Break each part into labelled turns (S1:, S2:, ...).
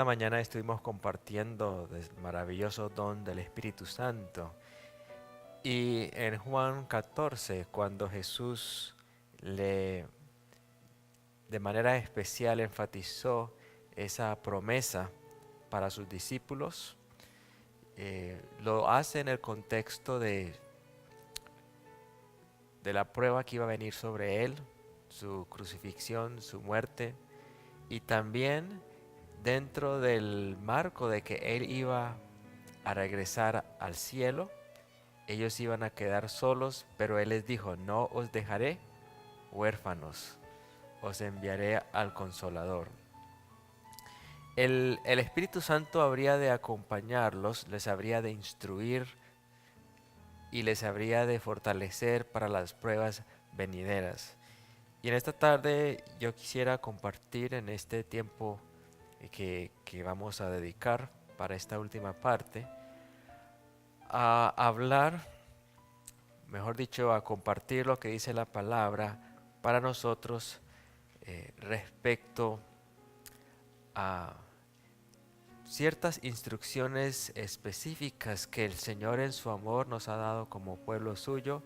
S1: esta mañana estuvimos compartiendo del maravilloso don del Espíritu Santo. Y en Juan 14, cuando Jesús le de manera especial enfatizó esa promesa para sus discípulos, lo hace en el contexto de la prueba que iba a venir sobre él, su crucifixión, su muerte, y también dentro del marco de que él iba a regresar al cielo. Ellos iban a quedar solos, pero él les dijo: no os dejaré huérfanos, os enviaré al Consolador. El Espíritu Santo habría de acompañarlos, les habría de instruir y les habría de fortalecer para las pruebas venideras. Y en esta tarde yo quisiera compartir en este tiempo que vamos a dedicar para esta última parte, a hablar, mejor dicho, a compartir lo que dice la palabra para nosotros respecto a ciertas instrucciones específicas que el Señor en su amor nos ha dado como pueblo suyo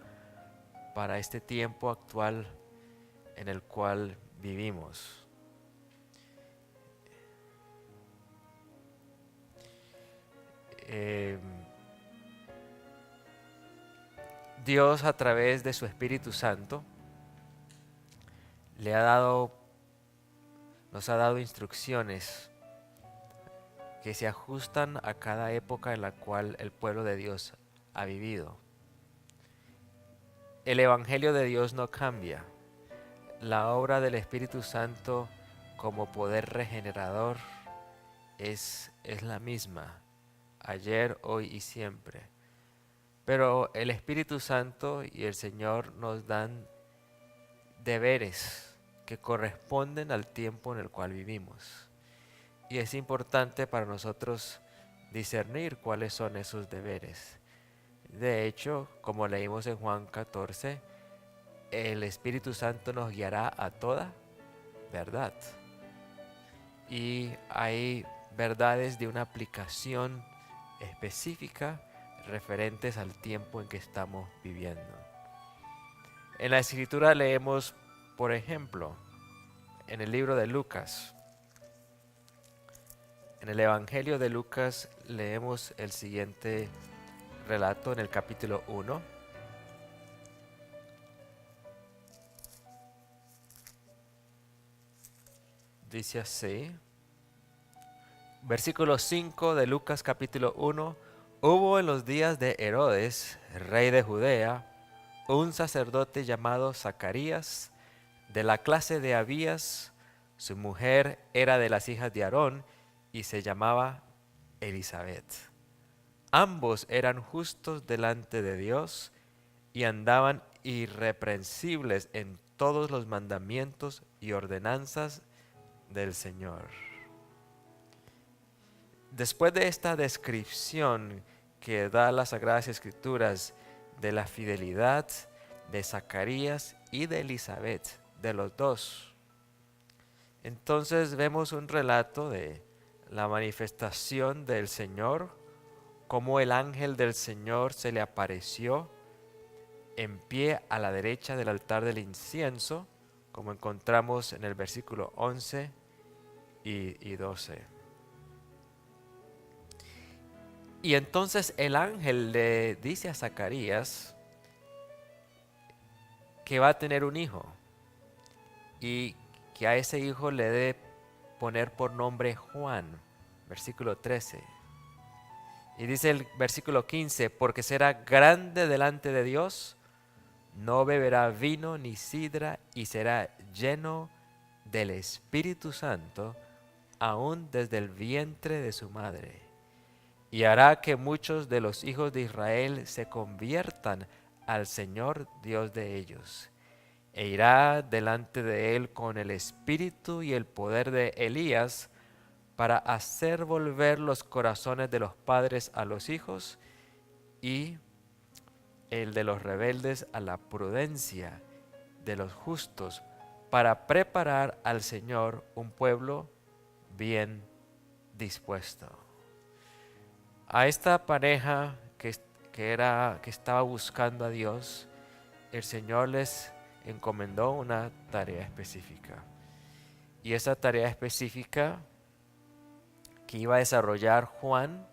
S1: para este tiempo actual en el cual vivimos. Eh, Dios, a través de su Espíritu Santo, le ha dado, nos ha dado instrucciones que se ajustan a cada época en la cual el pueblo de Dios ha vivido. El Evangelio de Dios no cambia. La obra del Espíritu Santo como poder regenerador es la misma, ayer, hoy y siempre. Pero el Espíritu Santo y el Señor nos dan deberes que corresponden al tiempo en el cual vivimos. Y es importante para nosotros discernir cuáles son esos deberes. De hecho, como leímos en Juan 14, el Espíritu Santo nos guiará a toda verdad. Y hay verdades de una aplicación específica referentes al tiempo en que estamos viviendo. En la Escritura leemos, por ejemplo, en el libro de Lucas, en el Evangelio de Lucas leemos el siguiente relato en el capítulo 1. Dice así, versículo 5 de Lucas capítulo 1. Hubo en los días de Herodes, rey de Judea, un sacerdote llamado Zacarías, de la clase de Abías. Su mujer era de las hijas de Aarón y se llamaba Elizabeth. Ambos eran justos delante de Dios y andaban irreprensibles en todos los mandamientos y ordenanzas del Señor. Después de esta descripción que da las Sagradas Escrituras de la fidelidad de Zacarías y de Elizabeth, de los dos, entonces vemos un relato de la manifestación del Señor, cómo el ángel del Señor se le apareció en pie a la derecha del altar del incienso, como encontramos en el versículo 11 y 12. Y entonces el ángel le dice a Zacarías que va a tener un hijo y que a ese hijo le debe poner por nombre Juan, versículo 13. Y dice el versículo 15, porque será grande delante de Dios, no beberá vino ni sidra y será lleno del Espíritu Santo aún desde el vientre de su madre. Y hará que muchos de los hijos de Israel se conviertan al Señor Dios de ellos. E irá delante de él con el espíritu y el poder de Elías para hacer volver los corazones de los padres a los hijos y el de los rebeldes a la prudencia de los justos, para preparar al Señor un pueblo bien dispuesto. A esta pareja que estaba buscando a Dios, el Señor les encomendó una tarea específica. Y esa tarea específica que iba a desarrollar Juan,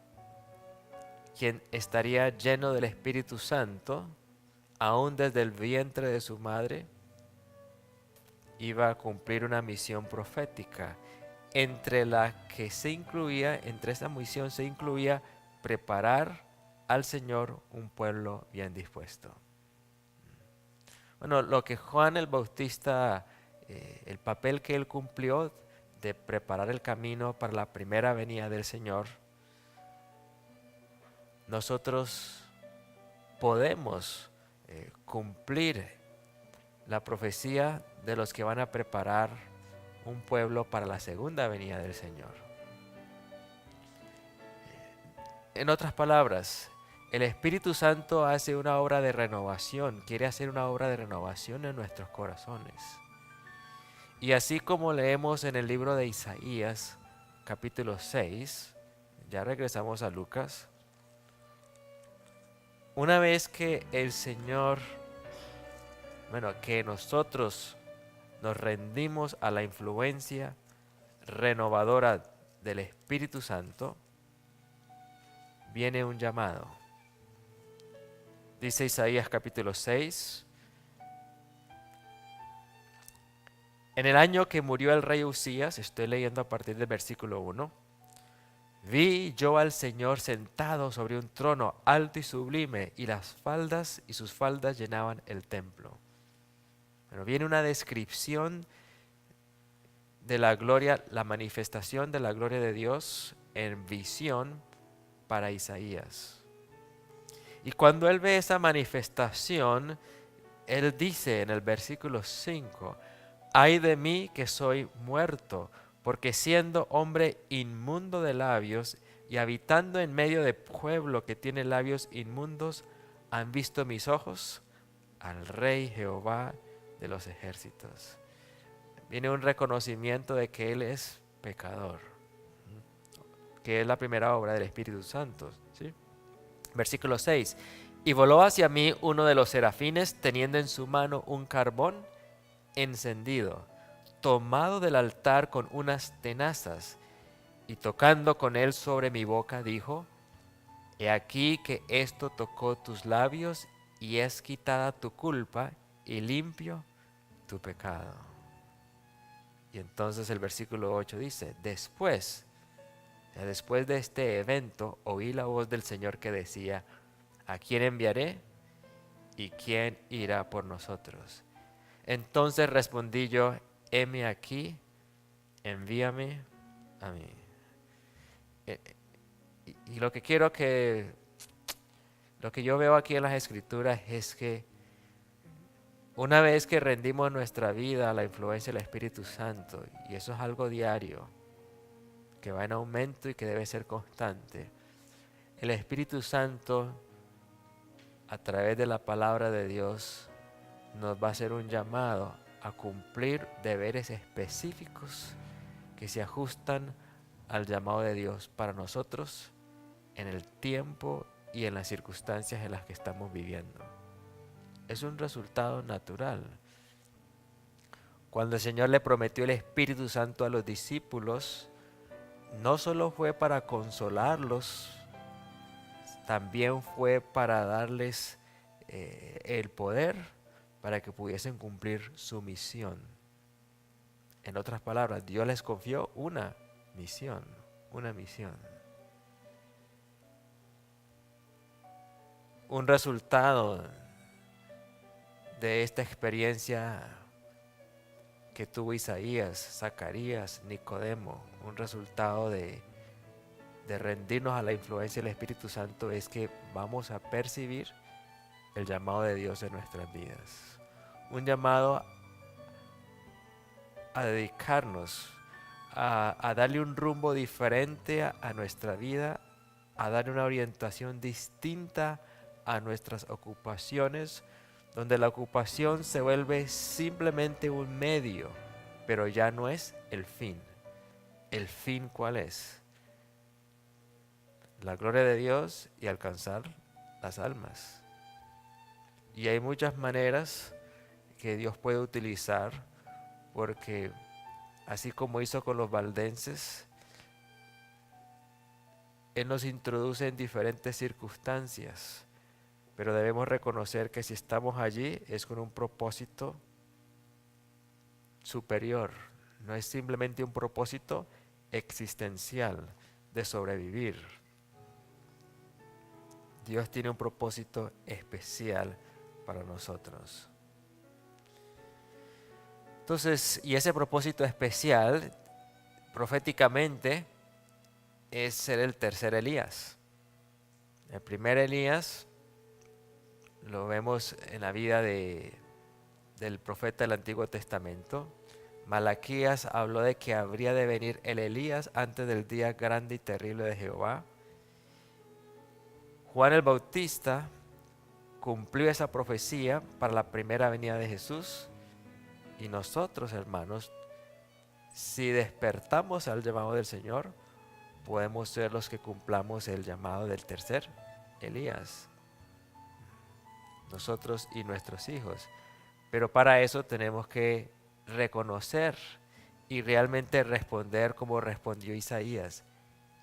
S1: quien estaría lleno del Espíritu Santo, aún desde el vientre de su madre, iba a cumplir una misión profética, entre esa misión se incluía preparar al Señor un pueblo bien dispuesto. Bueno, lo que Juan el Bautista, el papel que él cumplió de preparar el camino para la primera venida del Señor, nosotros podemos cumplir la profecía de los que van a preparar un pueblo para la segunda venida del Señor. En otras palabras, el Espíritu Santo hace una obra de renovación, quiere hacer una obra de renovación en nuestros corazones. Y así como leemos en el libro de Isaías, capítulo 6, ya regresamos a Lucas, una vez que el Señor, que nosotros nos rendimos a la influencia renovadora del Espíritu Santo, viene un llamado. Dice Isaías capítulo 6: en el año que murió el rey Usías, estoy leyendo a partir del versículo 1, vi yo al Señor sentado sobre un trono alto y sublime, y sus faldas llenaban el templo. Bueno, viene una descripción de la gloria, la manifestación de la gloria de Dios en visión para Isaías. Y cuando él ve esa manifestación, él dice en el versículo 5, ay de mí que soy muerto, porque siendo hombre inmundo de labios y habitando en medio de pueblo que tiene labios inmundos, han visto mis ojos al Rey Jehová de los ejércitos. Viene un reconocimiento de que él es pecador, que es la primera obra del Espíritu Santo, ¿sí? Versículo 6, y voló hacia mí uno de los serafines teniendo en su mano un carbón encendido, tomado del altar con unas tenazas, y tocando con él sobre mi boca dijo, he aquí que esto tocó tus labios y es quitada tu culpa y limpio tu pecado. Y entonces el versículo 8 dice, después de este evento oí la voz del Señor que decía, ¿a quién enviaré? ¿Y quién irá por nosotros? Entonces respondí yo, heme aquí, envíame a mí. Y lo que yo veo aquí en las Escrituras es que una vez que rendimos nuestra vida a la influencia del Espíritu Santo, y eso es algo diario, que va en aumento y que debe ser constante, el Espíritu Santo, a través de la palabra de Dios, nos va a hacer un llamado a cumplir deberes específicos que se ajustan al llamado de Dios para nosotros en el tiempo y en las circunstancias en las que estamos viviendo. Es un resultado natural. Cuando el Señor le prometió el Espíritu Santo a los discípulos, no solo fue para consolarlos, también fue para darles el poder para que pudiesen cumplir su misión. En otras palabras, Dios les confió una misión. Un resultado de esta experiencia que tuvo Isaías, Zacarías, Nicodemo, un resultado de rendirnos a la influencia del Espíritu Santo es que vamos a percibir el llamado de Dios en nuestras vidas. Un llamado a dedicarnos, a darle un rumbo diferente a nuestra vida, a darle una orientación distinta a nuestras ocupaciones, donde la ocupación se vuelve simplemente un medio, pero ya no es el fin. ¿El fin cuál es? la gloria de Dios y alcanzar las almas. Y hay muchas maneras que Dios puede utilizar, porque así como hizo con los valdenses, Él nos introduce en diferentes circunstancias, pero debemos reconocer que si estamos allí es con un propósito superior, no es simplemente un propósito existencial de sobrevivir. Dios tiene un propósito especial para nosotros. Entonces, y ese propósito especial, proféticamente, es ser el tercer Elías. El primer Elías lo vemos en la vida del profeta del Antiguo Testamento. Malaquías habló de que habría de venir el Elías antes del día grande y terrible de Jehová. Juan el Bautista cumplió esa profecía para la primera venida de Jesús. Y nosotros, hermanos, si despertamos al llamado del Señor, podemos ser los que cumplamos el llamado del tercer Elías, nosotros y nuestros hijos. Pero para eso tenemos que reconocer y realmente responder como respondió Isaías: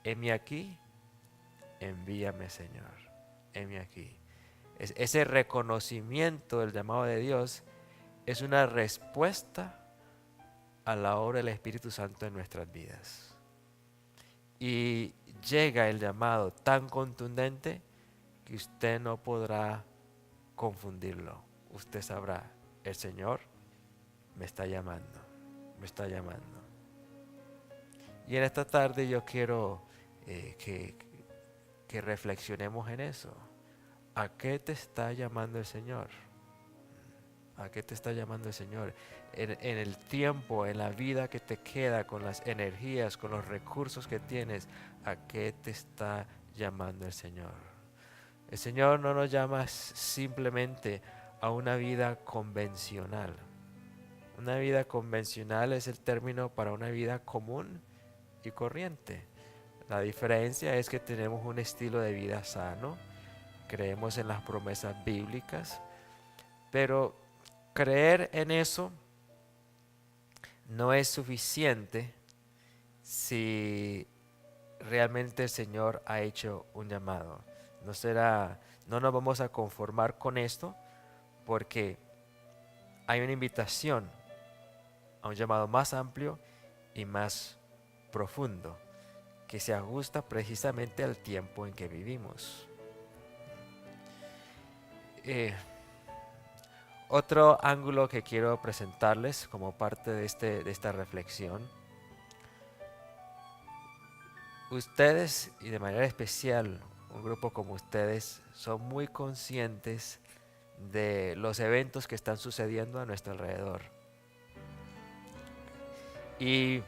S1: heme aquí, envíame, Señor, heme aquí. Ese reconocimiento del llamado de Dios es una respuesta a la obra del Espíritu Santo en nuestras vidas. Y llega el llamado tan contundente que usted no podrá confundirlo. Usted sabrá, el Señor me está llamando, me está llamando. Y en esta tarde yo quiero que reflexionemos en eso. ¿A qué te está llamando el Señor? ¿A qué te está llamando el Señor? En el tiempo, en la vida que te queda, con las energías, con los recursos que tienes, ¿a qué te está llamando el Señor? El Señor no nos llama simplemente a una vida convencional. Una vida convencional es el término para una vida común y corriente. La diferencia es que tenemos un estilo de vida sano, creemos en las promesas bíblicas, pero creer en eso no es suficiente si realmente el Señor ha hecho un llamado. No nos vamos a conformar con esto, porque hay una invitación a un llamado más amplio y más profundo, que se ajusta precisamente al tiempo en que vivimos. Otro ángulo que quiero presentarles como parte de esta reflexión: ustedes, y de manera especial un grupo como ustedes, son muy conscientes de los eventos que están sucediendo a nuestro alrededor. Y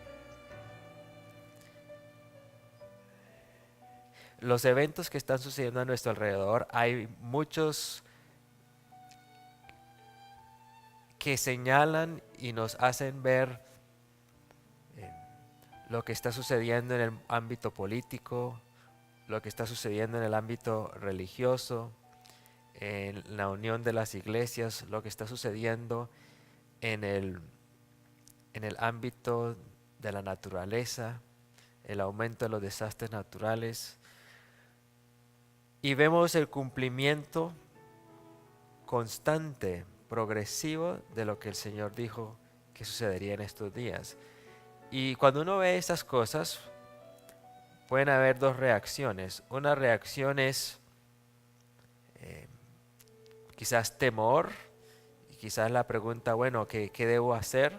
S1: los eventos que están sucediendo a nuestro alrededor, hay muchos que señalan y nos hacen ver lo que está sucediendo en el ámbito político, lo que está sucediendo en el ámbito religioso, en la unión de las iglesias, lo que está sucediendo en el ámbito de la naturaleza, el aumento de los desastres naturales. Y vemos el cumplimiento constante, progresivo, de lo que el Señor dijo que sucedería en estos días. Y cuando uno ve esas cosas, pueden haber dos reacciones. Una reacción es quizás temor, y quizás la pregunta, bueno, ¿qué debo hacer?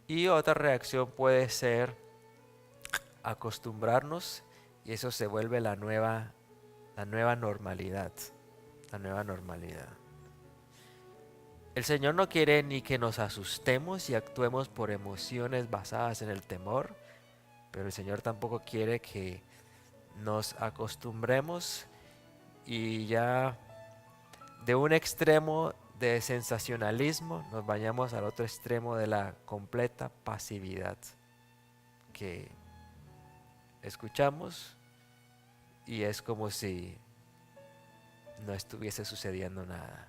S1: Y otra reacción puede ser acostumbrarnos, y eso se vuelve la nueva normalidad. La nueva normalidad. El Señor no quiere ni que nos asustemos y actuemos por emociones basadas en el temor, pero el Señor tampoco quiere que nos acostumbremos y ya de un extremo de sensacionalismo nos vayamos al otro extremo de la completa pasividad, que escuchamos y es como si no estuviese sucediendo nada.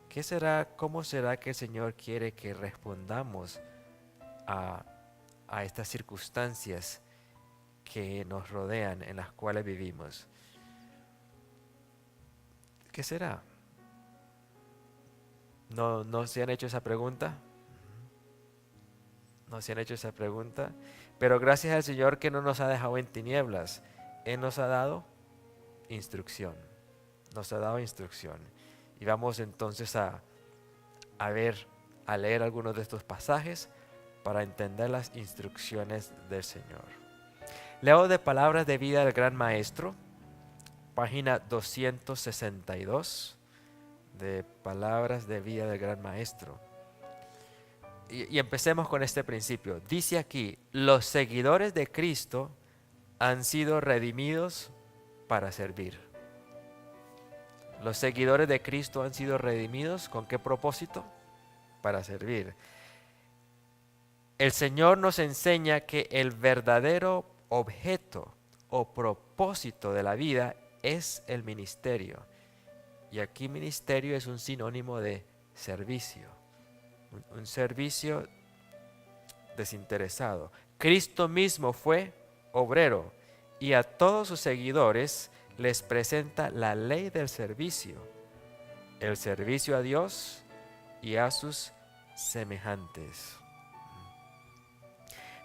S1: ¿Qué será? ¿Cómo será que el Señor quiere que respondamos a, a estas circunstancias que nos rodean, en las cuales vivimos? ¿Qué será? ¿No se han hecho esa pregunta? ¿No se han hecho esa pregunta? Pero gracias al Señor que no nos ha dejado en tinieblas. Él nos ha dado instrucción. Nos ha dado instrucción. Y vamos entonces a leer algunos de estos pasajes para entender las instrucciones del Señor. Leo de Palabras de Vida del Gran Maestro, página 262, de Palabras de Vida del Gran Maestro. Y empecemos con este principio. Dice aquí, los seguidores de Cristo han sido redimidos para servir. Los seguidores de Cristo han sido redimidos, ¿con qué propósito? Para servir. El Señor nos enseña que el verdadero objeto o propósito de la vida es el ministerio. Y aquí ministerio es un sinónimo de servicio. Un servicio desinteresado. Cristo mismo fue obrero y a todos sus seguidores les presenta la ley del servicio, el servicio a Dios y a sus semejantes.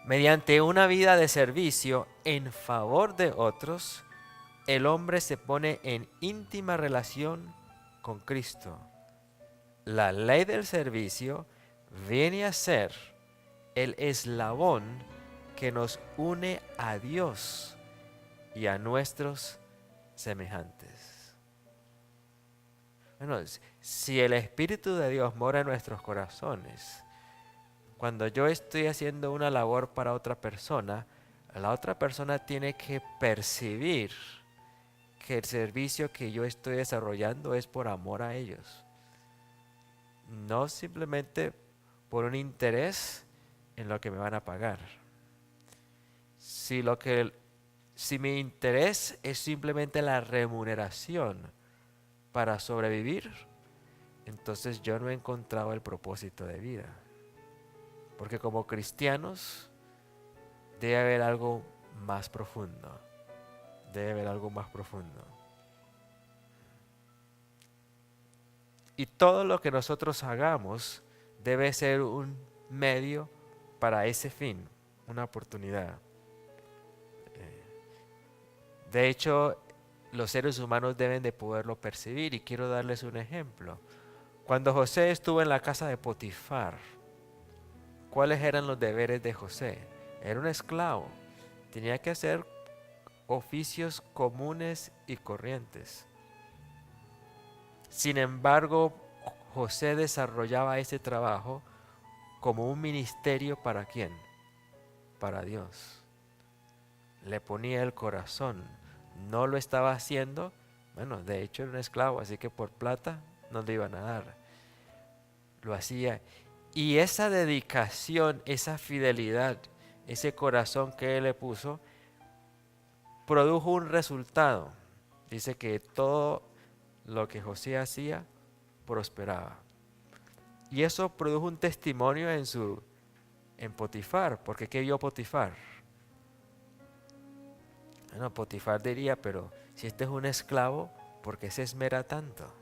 S1: Mediante una vida de servicio en favor de otros, el hombre se pone en íntima relación con Cristo. La ley del servicio viene a ser el eslabón que nos une a Dios y a nuestros semejantes. Bueno, si el Espíritu de Dios mora en nuestros corazones, cuando yo estoy haciendo una labor para otra persona, la otra persona tiene que percibir que el servicio que yo estoy desarrollando es por amor a ellos. No simplemente por un interés en lo que me van a pagar. Si mi interés es simplemente la remuneración para sobrevivir, entonces yo no he encontrado el propósito de vida. Porque como cristianos debe haber algo más profundo. Debe haber algo más profundo. Y todo lo que nosotros hagamos debe ser un medio para ese fin, una oportunidad. De hecho, los seres humanos deben de poderlo percibir y quiero darles un ejemplo. Cuando José estuvo en la casa de Potifar, ¿cuáles eran los deberes de José? Era un esclavo, tenía que hacer oficios comunes y corrientes. Sin embargo, José desarrollaba ese trabajo como un ministerio ¿para quién? Para Dios. Le ponía el corazón. No lo estaba haciendo, bueno, de hecho era un esclavo, así que por plata no le iban a dar. Lo hacía. Y esa dedicación, esa fidelidad, ese corazón que él le puso, produjo un resultado. Dice que todo lo que José hacía prosperaba. Y eso produjo un testimonio en Potifar, porque ¿qué vio Potifar? Bueno, Potifar diría, pero si este es un esclavo, ¿por qué se esmera tanto?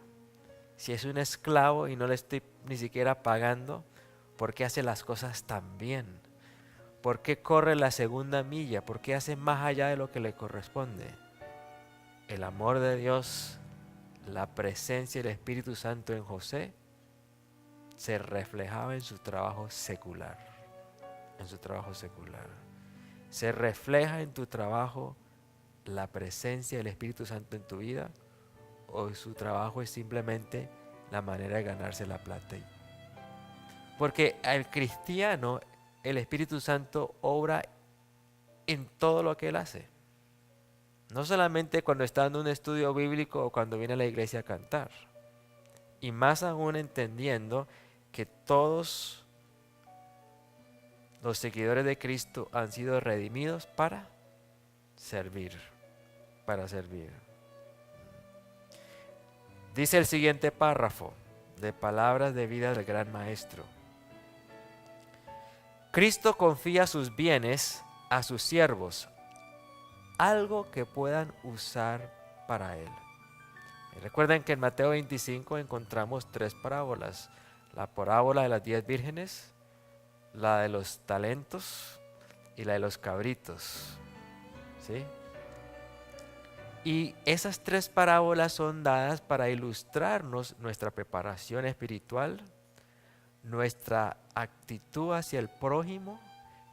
S1: Si es un esclavo y no le estoy ni siquiera pagando, ¿por qué hace las cosas tan bien? ¿Por qué corre la segunda milla? ¿Por qué hace más allá de lo que le corresponde? El amor de Dios, la presencia del Espíritu Santo en José se reflejaba en su trabajo secular. En su trabajo secular. ¿Se refleja en tu trabajo la presencia del Espíritu Santo en tu vida? ¿O su trabajo es simplemente la manera de ganarse la plata? Porque al cristiano el Espíritu Santo obra en todo lo que él hace. No solamente cuando está dando un estudio bíblico o cuando viene a la iglesia a cantar. Y más aún entendiendo que todos los seguidores de Cristo han sido redimidos para servir. para servir. Dice el siguiente párrafo de palabras de vida del gran maestro. Cristo confía sus bienes a sus siervos, algo que puedan usar para Él. Y recuerden que en Mateo 25 encontramos 3 parábolas. La parábola de las 10 vírgenes, la de los talentos y la de los cabritos. ¿Sí? Y esas 3 parábolas son dadas para ilustrarnos nuestra preparación espiritual, nuestra actitud hacia el prójimo,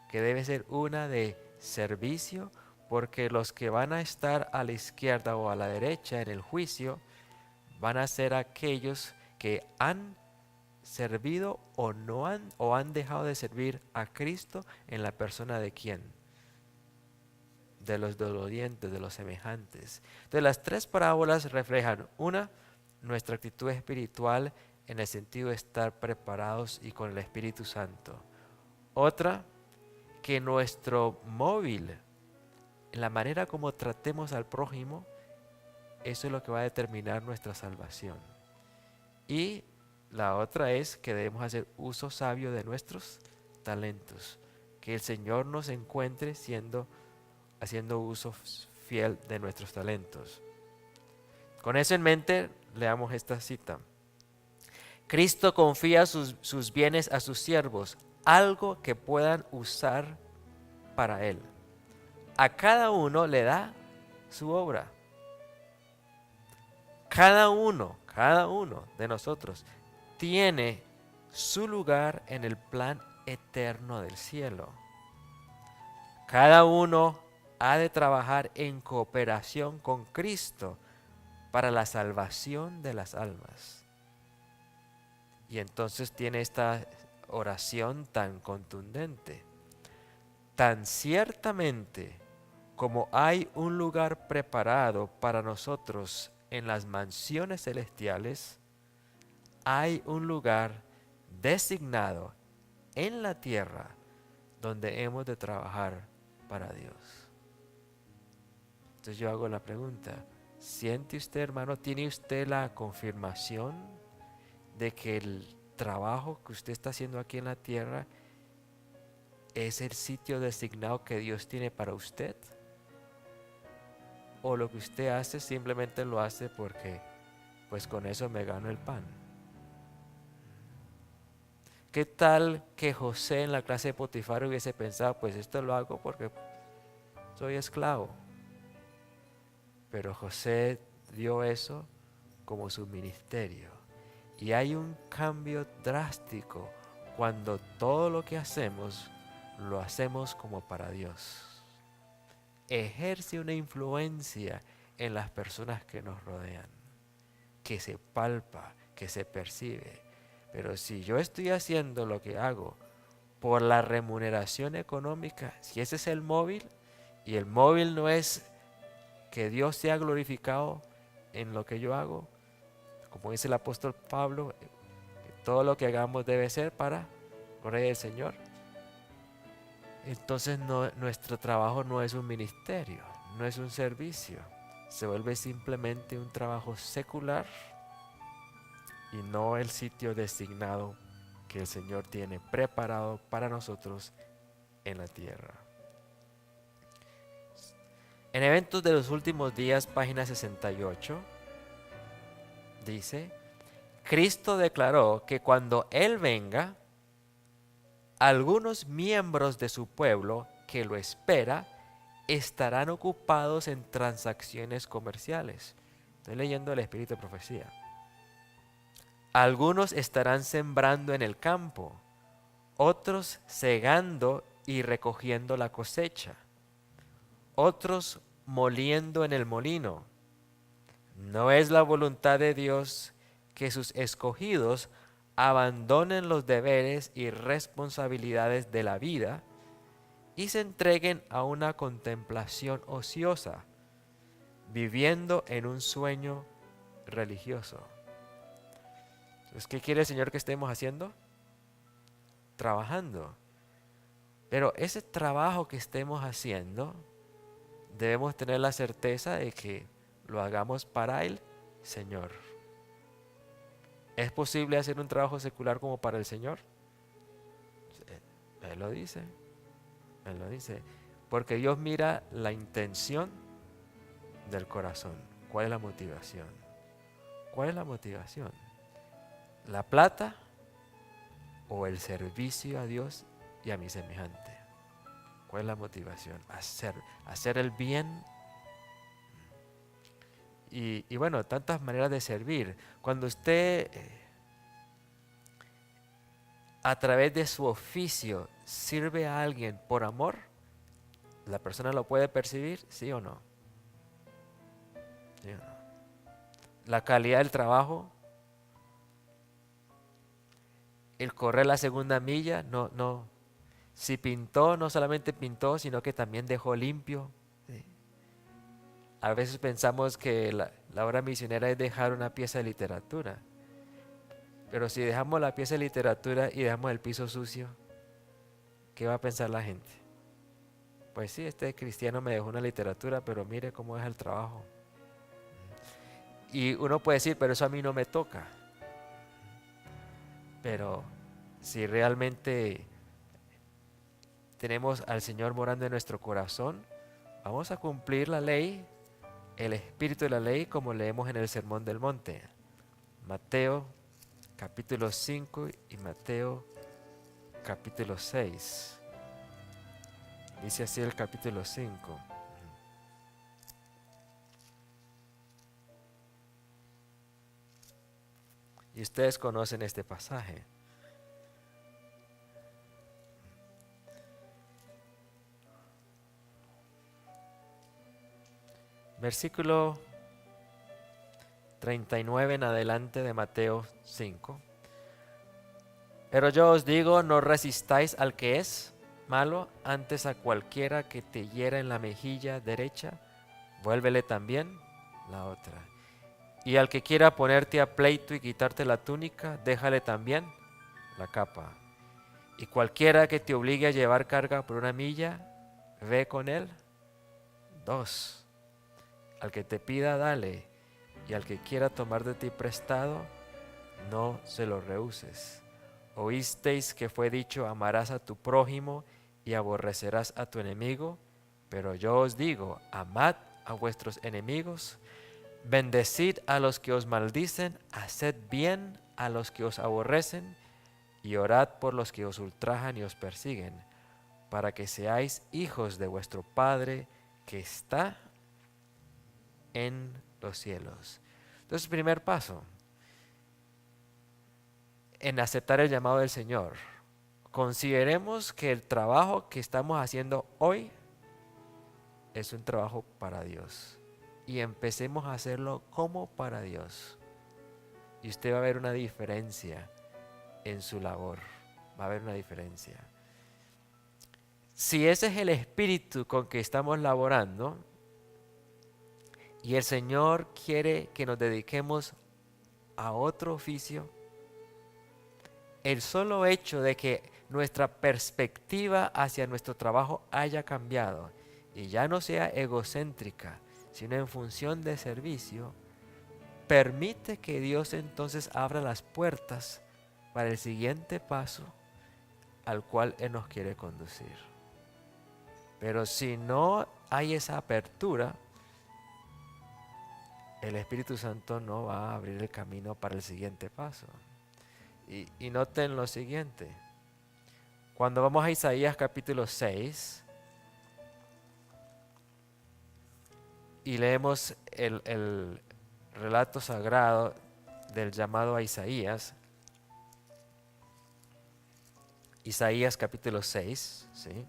S1: que debe ser una de servicio, porque los que van a estar a la izquierda o a la derecha en el juicio van a ser aquellos que han servido o no han dejado de servir a Cristo en la persona de quién, de los dolorientes, de los semejantes. Entonces las 3 parábolas reflejan una, nuestra actitud espiritual en el sentido de estar preparados y con el Espíritu Santo. Otra, que nuestro móvil, en la manera como tratemos al prójimo, eso es lo que va a determinar nuestra salvación. Y la otra es que debemos hacer uso sabio de nuestros talentos, que el Señor nos encuentre haciendo uso fiel de nuestros talentos. Con eso en mente, leamos esta cita. Cristo confía sus bienes a sus siervos, algo que puedan usar para Él. A cada uno le da su obra. Cada uno de nosotros tiene su lugar en el plan eterno del cielo. Cada uno ha de trabajar en cooperación con Cristo para la salvación de las almas. Y entonces tiene esta oración tan contundente. Tan ciertamente como hay un lugar preparado para nosotros en las mansiones celestiales, hay un lugar designado en la tierra donde hemos de trabajar para Dios. Entonces yo hago la pregunta, ¿siente usted, hermano, tiene usted la confirmación de que el trabajo que usted está haciendo aquí en la tierra es el sitio designado que Dios tiene para usted? ¿O lo que usted hace simplemente lo hace porque pues con eso me gano el pan? ¿Qué tal que José en la clase de Potifar hubiese pensado, pues esto lo hago porque soy esclavo? Pero José dio eso como su ministerio. Y hay un cambio drástico cuando todo lo que hacemos, lo hacemos como para Dios. Ejerce una influencia en las personas que nos rodean, que se palpa, que se percibe. Pero si yo estoy haciendo lo que hago por la remuneración económica, si ese es el móvil, y el móvil no es que Dios sea glorificado en lo que yo hago, como dice el apóstol Pablo, todo lo que hagamos debe ser para gloria del Señor. Entonces nuestro trabajo no es un ministerio, no es un servicio, se vuelve simplemente un trabajo secular y no el sitio designado que el Señor tiene preparado para nosotros en la tierra. En Eventos de los Últimos Días, página 68, dice, Cristo declaró que cuando Él venga, algunos miembros de su pueblo que lo espera estarán ocupados en transacciones comerciales. Estoy leyendo el Espíritu de Profecía. Algunos estarán sembrando en el campo, otros segando y recogiendo la cosecha, otros moliendo en el molino. No es la voluntad de Dios que sus escogidos abandonen los deberes y responsabilidades de la vida y se entreguen a una contemplación ociosa, viviendo en un sueño religioso. Entonces, ¿qué quiere el Señor que estemos haciendo? Trabajando. Pero ese trabajo que estemos haciendo debemos tener la certeza de que lo hagamos para el Señor. ¿Es posible hacer un trabajo secular como para el Señor? Él lo dice, Él lo dice. Porque Dios mira la intención del corazón. ¿Cuál es la motivación? ¿Cuál es la motivación? ¿La plata o el servicio a Dios y a mi semejante? ¿Cuál es la motivación? Hacer el bien. Y bueno, tantas maneras de servir. Cuando usted a través de su oficio sirve a alguien por amor, ¿la persona lo puede percibir? ¿Sí o no? ¿Sí o no? La calidad del trabajo, el correr la segunda milla, no. Si pintó, no solamente pintó, sino que también dejó limpio. ¿Sí? A veces pensamos que la obra misionera es dejar una pieza de literatura. Pero si dejamos la pieza de literatura y dejamos el piso sucio, ¿qué va a pensar la gente? Pues sí, este cristiano me dejó una literatura, pero mire cómo es el trabajo. Y uno puede decir, pero eso a mí no me toca. Pero si realmente tenemos al Señor morando en nuestro corazón, vamos a cumplir la ley, el espíritu de la ley, como leemos en el Sermón del Monte. Mateo capítulo 5 y Mateo capítulo 6. Dice así el capítulo 5. Y ustedes conocen este pasaje. Versículo 39 en adelante de Mateo 5. Pero yo os digo, no resistáis al que es malo, antes a cualquiera que te hiera en la mejilla derecha, vuélvele también la otra. Y al que quiera ponerte a pleito y quitarte la túnica, déjale también la capa. Y cualquiera que te obligue a llevar carga por una milla, ve con él 2. Al que te pida, dale, y al que quiera tomar de ti prestado, no se lo rehuses. Oísteis que fue dicho, amarás a tu prójimo y aborrecerás a tu enemigo, pero yo os digo, amad a vuestros enemigos, bendecid a los que os maldicen, haced bien a los que os aborrecen, y orad por los que os ultrajan y os persiguen, para que seáis hijos de vuestro Padre que está en los cielos. Entonces, primer paso en aceptar el llamado del Señor. Consideremos que el trabajo que estamos haciendo hoy es un trabajo para Dios. Y empecemos a hacerlo como para Dios. Y usted va a ver una diferencia en su labor. Va a haber una diferencia. Si ese es el espíritu con que estamos laborando, y el Señor quiere que nos dediquemos a otro oficio, el solo hecho de que nuestra perspectiva hacia nuestro trabajo haya cambiado y ya no sea egocéntrica, sino en función de servicio, permite que Dios entonces abra las puertas para el siguiente paso al cual Él nos quiere conducir. Pero si no hay esa apertura, el Espíritu Santo no va a abrir el camino para el siguiente paso. Y noten lo siguiente. Cuando vamos a Isaías capítulo 6 y leemos el relato sagrado del llamado a Isaías, Isaías capítulo 6, ¿sí?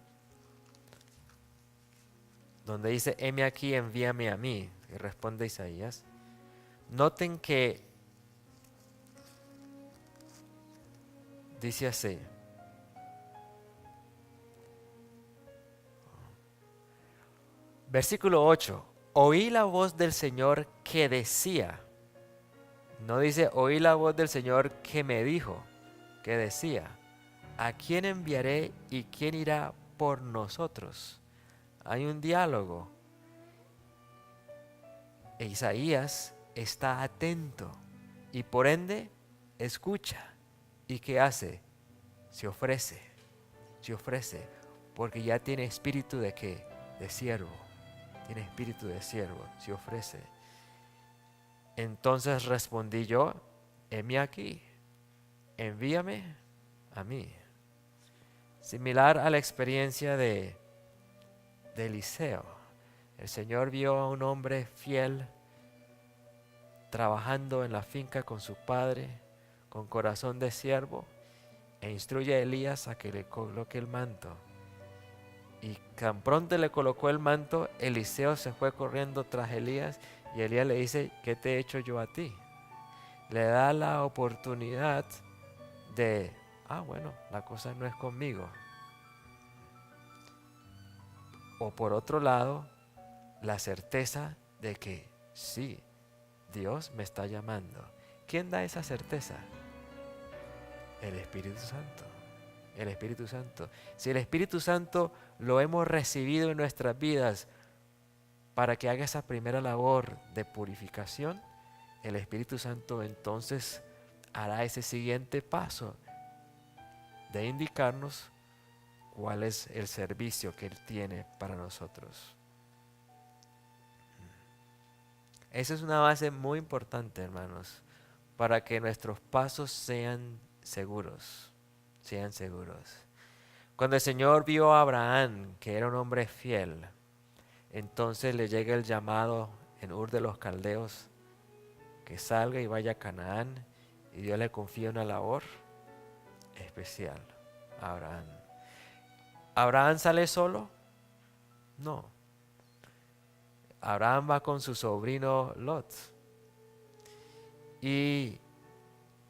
S1: Donde dice, heme aquí, envíame a mí, y responde Isaías. Noten que dice así. Versículo 8. Oí la voz del Señor que decía. No dice, oí la voz del Señor que me dijo, que decía, ¿a quién enviaré y quién irá por nosotros? Hay un diálogo. Isaías está atento y por ende escucha. ¿Y qué hace? Se ofrece, porque ya tiene espíritu de qué? De siervo. Tiene espíritu de siervo, se ofrece. Entonces respondí yo, heme aquí, envíame a mí. Similar a la experiencia de Eliseo. El Señor vio a un hombre fiel trabajando en la finca con su padre, con corazón de siervo, e instruye a Elías a que le coloque el manto. Y tan pronto le colocó el manto, Eliseo se fue corriendo tras Elías y Elías le dice, ¿qué te he hecho yo a ti? Le da la oportunidad de, bueno, la cosa no es conmigo. O por otro lado, la certeza de que sí, Dios me está llamando. ¿Quién da esa certeza? El Espíritu Santo. El Espíritu Santo. Si el Espíritu Santo lo hemos recibido en nuestras vidas para que haga esa primera labor de purificación, el Espíritu Santo entonces hará ese siguiente paso de indicarnos cuál es el servicio que Él tiene para nosotros. Esa es una base muy importante, hermanos, para que nuestros pasos sean seguros, sean seguros. Cuando el Señor vio a Abraham, que era un hombre fiel, entonces le llega el llamado en Ur de los Caldeos, que salga y vaya a Canaán, y Dios le confía una labor especial a Abraham. ¿Abraham sale solo? No. Abraham va con su sobrino Lot. Y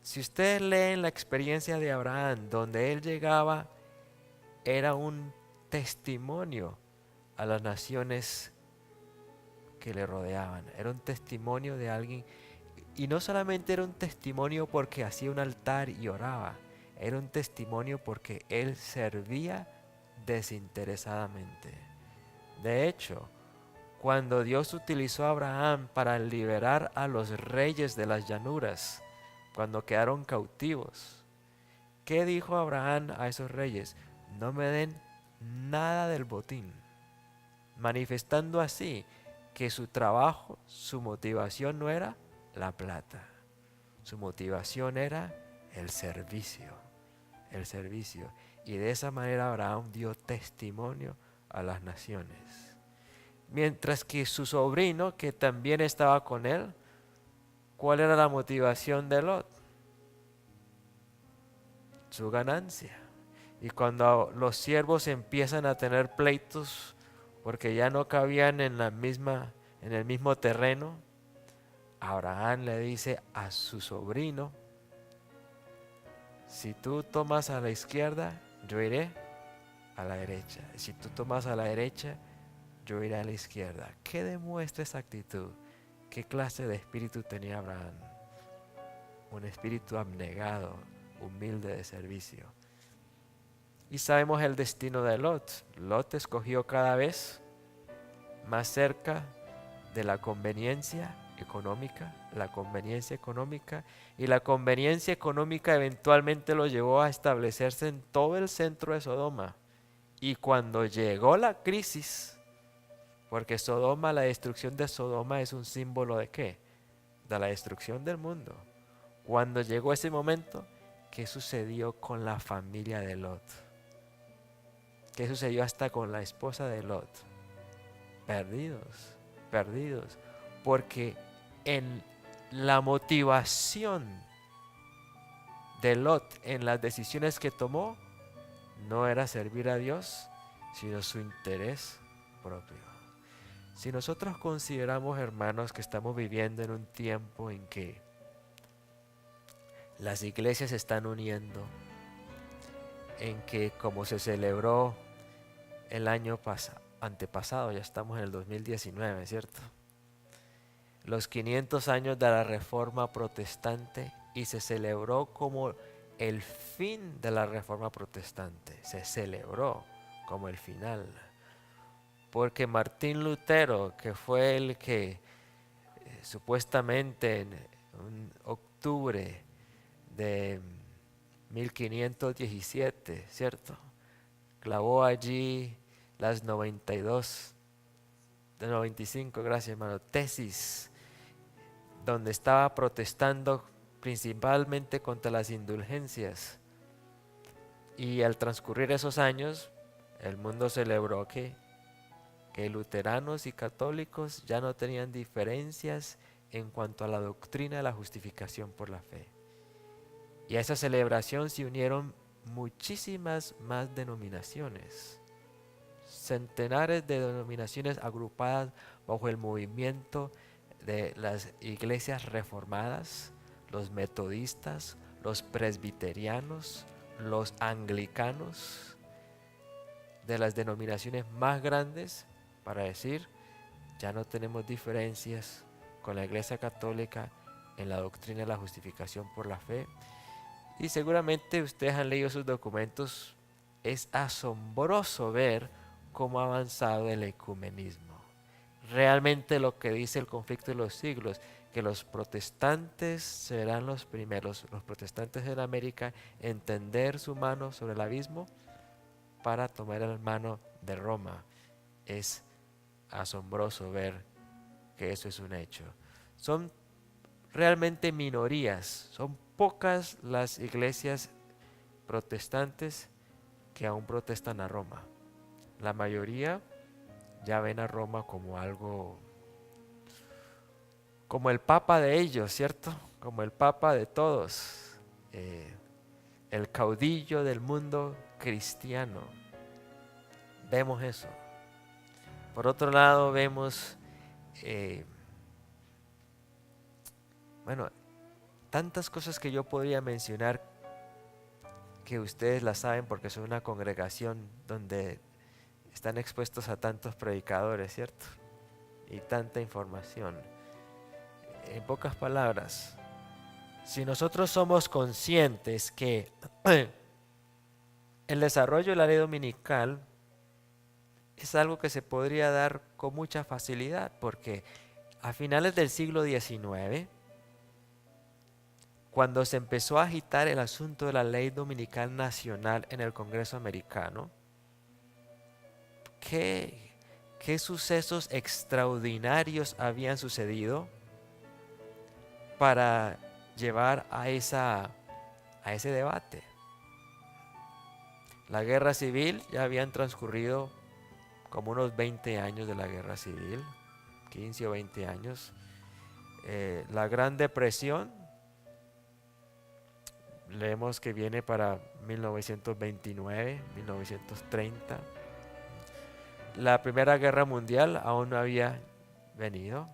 S1: si ustedes leen la experiencia de Abraham, donde él llegaba, era un testimonio a las naciones que le rodeaban. Era un testimonio de alguien. Y no solamente era un testimonio porque hacía un altar y oraba. Era un testimonio porque él servía desinteresadamente. De hecho, cuando Dios utilizó a Abraham para liberar a los reyes de las llanuras, cuando quedaron cautivos, ¿qué dijo Abraham a esos reyes? No me den nada del botín, manifestando así que su trabajo, su motivación no era la plata, su motivación era el servicio, el servicio. Y de esa manera Abraham dio testimonio a las naciones. Mientras que su sobrino, que también estaba con él, ¿cuál era la motivación de Lot? Su ganancia. Y cuando los siervos empiezan a tener pleitos porque ya no cabían en el mismo terreno, Abraham le dice a su sobrino, si tú tomas a la izquierda, yo iré a la derecha. Si tú tomas a la derecha, yo iré a la izquierda. ¿Qué demuestra esa actitud? ¿Qué clase de espíritu tenía Abraham? Un espíritu abnegado, humilde de servicio. Y sabemos el destino de Lot. Lot escogió cada vez más cerca de la conveniencia económica, y la conveniencia económica eventualmente lo llevó a establecerse en todo el centro de Sodoma. Y cuando llegó la crisis, porque Sodoma, la destrucción de Sodoma es un símbolo ¿de qué? De la destrucción del mundo. Cuando llegó ese momento, ¿qué sucedió con la familia de Lot? ¿Qué sucedió hasta con la esposa de Lot? Perdidos, perdidos. Porque en la motivación de Lot, en las decisiones que tomó, no era servir a Dios, sino su interés propio. Si nosotros consideramos, hermanos, que estamos viviendo en un tiempo en que las iglesias se están uniendo, en que como se celebró el año antepasado, ya estamos en el 2019, ¿cierto? Los 500 años de la Reforma Protestante, y se celebró como el fin de la Reforma Protestante, se celebró como el final. Porque Martín Lutero, que fue el que supuestamente en un octubre de 1517, ¿cierto? Clavó allí las 92, de 95, gracias hermano, tesis, donde estaba protestando principalmente contra las indulgencias. Y al transcurrir esos años, el mundo celebró que luteranos y católicos ya no tenían diferencias en cuanto a la doctrina de la justificación por la fe. Y a esa celebración se unieron muchísimas más denominaciones, centenares de denominaciones agrupadas bajo el movimiento de las iglesias reformadas, los metodistas, los presbiterianos, los anglicanos, de las denominaciones más grandes, para decir, ya no tenemos diferencias con la Iglesia Católica en la doctrina de la justificación por la fe. Y seguramente ustedes han leído sus documentos. Es asombroso ver cómo ha avanzado el ecumenismo. Realmente lo que dice el conflicto de los siglos, que los protestantes serán los primeros, los protestantes en América, entender su mano sobre el abismo para tomar la mano de Roma. Es asombroso ver que eso es un hecho. Son realmente minorías, son pocas las iglesias protestantes que aún protestan a Roma. La mayoría ya ven a Roma como algo, como el papa de ellos, ¿cierto? Como el papa de todos, el caudillo del mundo cristiano. Vemos eso. Por otro lado vemos, bueno, tantas cosas que yo podría mencionar que ustedes las saben porque son una congregación donde están expuestos a tantos predicadores, ¿cierto? Y tanta información. En pocas palabras, si nosotros somos conscientes que el desarrollo de la ley dominical es algo que se podría dar con mucha facilidad, porque a finales del siglo XIX, cuando se empezó a agitar el asunto de la ley dominical nacional en el Congreso americano, ¿qué sucesos extraordinarios habían sucedido para llevar a ese debate? La guerra civil, ya habían transcurrido como unos 20 años de la guerra civil, 15 o 20 años. La Gran Depresión, leemos que viene para 1929, 1930. La Primera Guerra Mundial aún no había venido.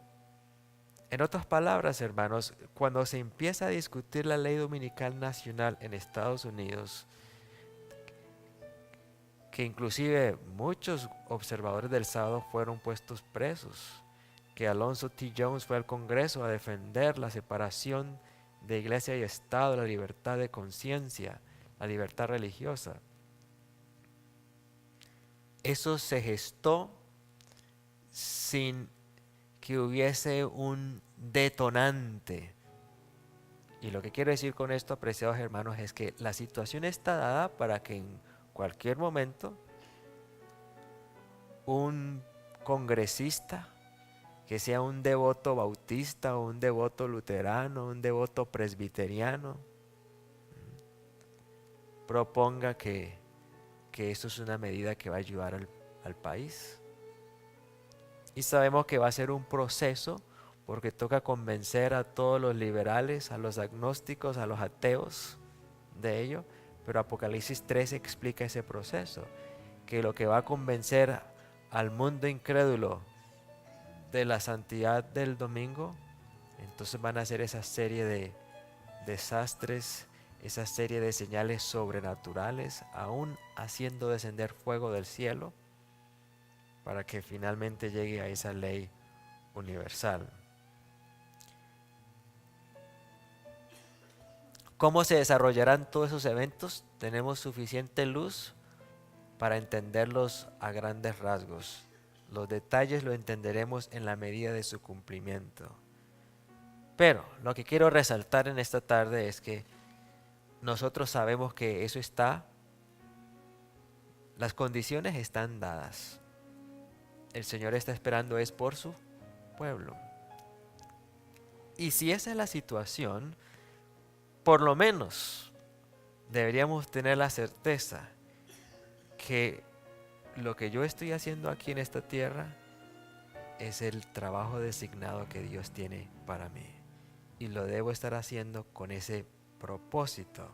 S1: En otras palabras, hermanos, cuando se empieza a discutir la ley dominical nacional en Estados Unidos, que inclusive muchos observadores del sábado fueron puestos presos, que Alonzo T. Jones fue al Congreso a defender la separación de iglesia y Estado, la libertad de conciencia, la libertad religiosa. Eso se gestó sin que hubiese un detonante. Y lo que quiero decir con esto, apreciados hermanos, es que la situación está dada para que en cualquier momento un congresista que sea un devoto bautista o un devoto luterano, un devoto presbiteriano, proponga que esto es una medida que va a ayudar al país. Y sabemos que va a ser un proceso porque toca convencer a todos los liberales, a los agnósticos, a los ateos de ello, pero Apocalipsis 13 explica ese proceso, que lo que va a convencer al mundo incrédulo de la santidad del domingo, entonces van a hacer esa serie de desastres, esa serie de señales sobrenaturales, aún haciendo descender fuego del cielo, para que finalmente llegue a esa ley universal. ¿Cómo se desarrollarán todos esos eventos? Tenemos suficiente luz para entenderlos a grandes rasgos. Los detalles lo entenderemos en la medida de su cumplimiento. Pero lo que quiero resaltar en esta tarde es que nosotros sabemos que eso está, las condiciones están dadas. El Señor está esperando es por su pueblo. Y si esa es la situación, por lo menos deberíamos tener la certeza que lo que yo estoy haciendo aquí en esta tierra es el trabajo designado que Dios tiene para mí. Y lo debo estar haciendo con ese propósito